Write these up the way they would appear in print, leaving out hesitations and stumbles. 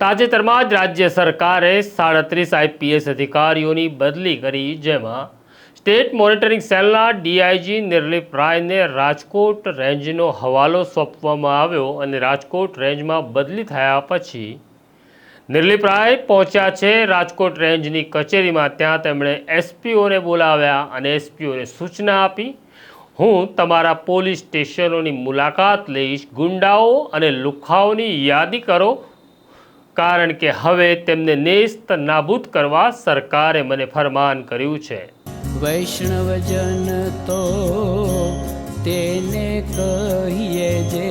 તાજેતરમાં જ રાજ્ય સરકારે 37 આઈપીએસ અધિકારીઓની બદલી કરી, જેમાં સ્ટેટ મોનિટરિંગ સેલના ડીઆઈજી નિર્લિપ રાયને રાજકોટ રેન્જનો હવાલો સોંપવામાં આવ્યો અને રાજકોટ રેન્જમાં બદલી થયા પછી નિર્લિપ રાય પહોંચ્યા છે રાજકોટ રેન્જની કચેરીમાં. ત્યાં તેમણે એસપીઓને બોલાવ્યા અને એસપીઓને સૂચના આપી, હું તમારા પોલીસ સ્ટેશનોની મુલાકાત લઈશ, ગુંડાઓ અને લુખ્ખાઓની યાદી કરો, કારણ કે હવે તેમને નેસ્ત નાબૂદ કરવા સરકારે મને ફરમાન કર્યું છે. વૈષ્ણવજન તો તેને કહીએ જે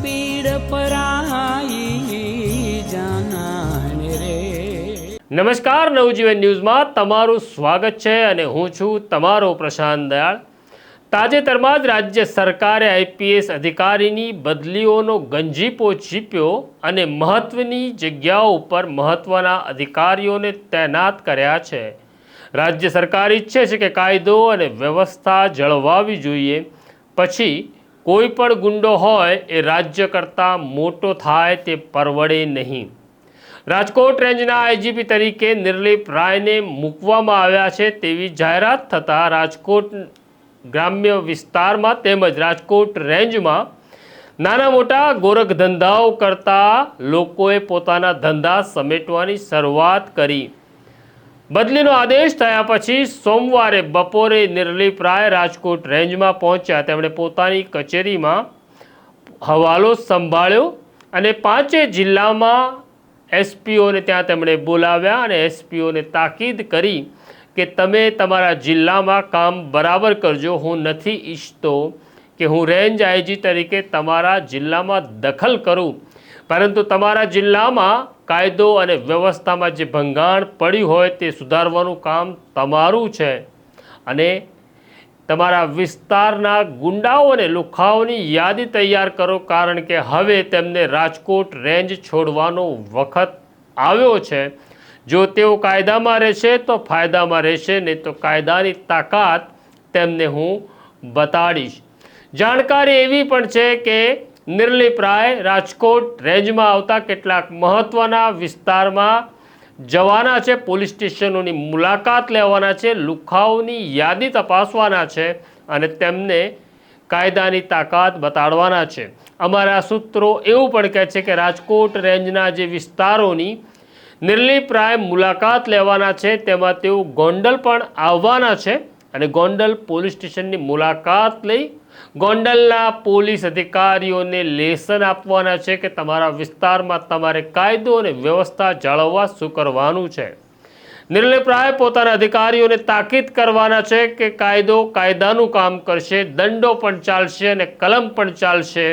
પીડ પરાઈ જાનાને રે. નમસ્કાર, નવજીવન ન્યૂઝમાં તમારું સ્વાગત છે અને હું છું તમારો પ્રશાંત દયાળ. તાજેતરમાં જ રાજ્ય સરકારે આઈપીએસ અધિકારીની બદલીઓનો ગંજીપો ચીપ્યો અને મહત્વની જગ્યાઓ ઉપર મહત્વના અધિકારીઓને તૈનાત કર્યા છે. રાજ્ય સરકાર ઈચ્છે છે કે કાયદો અને વ્યવસ્થા જળવાવી જોઈએ, પછી કોઈ પણ ગુંડો હોય એ રાજ્ય કરતાં મોટો થાય તે પરવડે નહીં. રાજકોટ રેન્જના આઈજીપી તરીકે નિર્લિપ રાયને મૂકવામાં આવ્યા છે તેવી જાહેરાત થતાં રાજકોટ ગ્રામ્ય વિસ્તારમાં તેમજ રાજકોટ રેન્જમાં નાના મોટા ગોરખ ધંધાઓ કરતા લોકોએ પોતાના ધંધા સમેટવાની શરૂઆત કરી. બદલીનો આદેશ થયા પછી સોમવારે બપોરે નિર્લિપ રાય રાજકોટ રેન્જમાં પહોંચ્યા. તેમણે પોતાની કચેરીમાં હવાલો સંભાળ્યો અને 5 જિલ્લામાં એસપીઓને ત્યાં તેમણે બોલાવ્યા અને એસપીઓને તાકીદ કરી કે તમે તમારા જિલ્લામાં કામ બરાબર કરજો. હું નથી ઈચ્છતો કે હું રેન્જ આઈજી તરીકે તમારા જિલ્લામાં દખલ કરું, પરંતુ તમારા જિલ્લામાં કાયદો અને વ્યવસ્થામાં જે ભંગાણ પડ્યું હોય તે સુધારવાનું કામ તમારું છે અને તમારા વિસ્તારના ગુંડાઓ અને લુખ્ખાઓની યાદી તૈયાર કરો, કારણ કે હવે તેમને રાજકોટ રેન્જ છોડવાનો વખત આવ્યો છે. જો તેઓ કાયદામાં રહેશે તો ફાયદામાં રહેશે, નહીં તો કાયદાની તાકાત તેમને હું બતાડીશ. જાણકારી એવી પણ છે કે નિર્લિપ રાય રાજકોટ રેન્જમાં આવતા કેટલાક મહત્ત્વના વિસ્તારમાં જવાના છે, પોલીસ સ્ટેશનોની મુલાકાત લેવાના છે, લુખ્ખાઓની યાદી તપાસવાના છે અને તેમને કાયદાની તાકાત બતાડવાના છે. અમારા સૂત્રો એવું પણ કહે છે કે રાજકોટ રેન્જના જે વિસ્તારોની નિર્લિપ રાય મુલાકાત લેવાના છે તેમાં તેઓ ગોંડલ પણ આવવાના છે અને ગોંડલ પોલીસ સ્ટેશનની મુલાકાત લઈ ગોંડલના પોલીસ અધિકારીઓને લેસન આપવાના છે કે તમારા વિસ્તારમાં તમારે કાયદો અને વ્યવસ્થા જાળવવા શું કરવાનું છે. નિર્લિપ રાય પોતાના અધિકારીઓને તાકીદ કરવાના છે કે કાયદો કાયદાનું કામ કરશે, દંડો પણ ચાલશે અને કલમ પણ ચાલશે.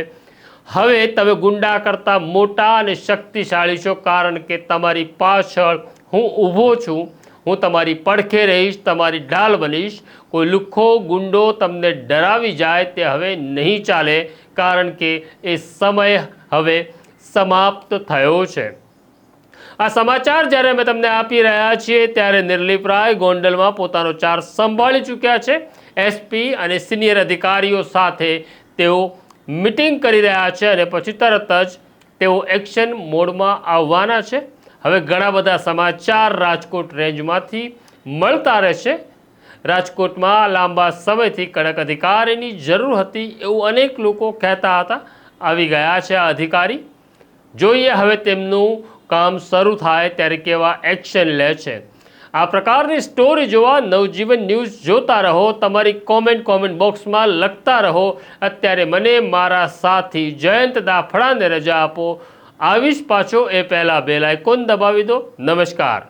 હવે તમે ગુંડા કરતાં મોટા અને શક્તિશાળી છો, કારણ કે તમારી પાછળ હું ઊભો છું, હું તમારી પડખે રહીશ, તમારી ઢાલ બનીશ. કોઈ લુખ્ખો ગુંડો તમને ડરાવી જાય તે હવે નહીં ચાલે, કારણ કે એ સમય હવે સમાપ્ત થયો છે. આ સમાચાર જ્યારે અમે તમને આપી રહ્યા છીએ ત્યારે નિર્લિપ રાય ગોંડલમાં પોતાનો ચાર્જ સંભાળી ચૂક્યા છે. એસપી અને સિનિયર અધિકારીઓ સાથે તેઓ મીટિંગ કરી રહ્યા છે અને પછી તરત જ તેઓ એક્શન મોડમાં આવવાના છે. હવે ઘણા બધા સમાચાર રાજકોટ રેન્જમાંથી મળતા રહેશે. રાજકોટમાં લાંબા સમયથી કડક અધિકારીની જરૂર હતી એવું અનેક લોકો કહેતા હતા. આવી ગયા છે આ અધિકારી. જોઈએ હવે તેમનું કામ શરૂ થાય ત્યારે કેવા એક્શન લે છે. આ પ્રકારની સ્ટોરી જોવા નવજીવન ન્યૂઝ જોતા રહો. તમારી કોમેન્ટ બોક્સમાં લખતા રહો. અત્યારે મને મારા સાથી જયંત દાફડાને રજા આપો. આવીશ પાછો એ પહેલાં બેલ આઇકોન દબાવી દો. નમસ્કાર.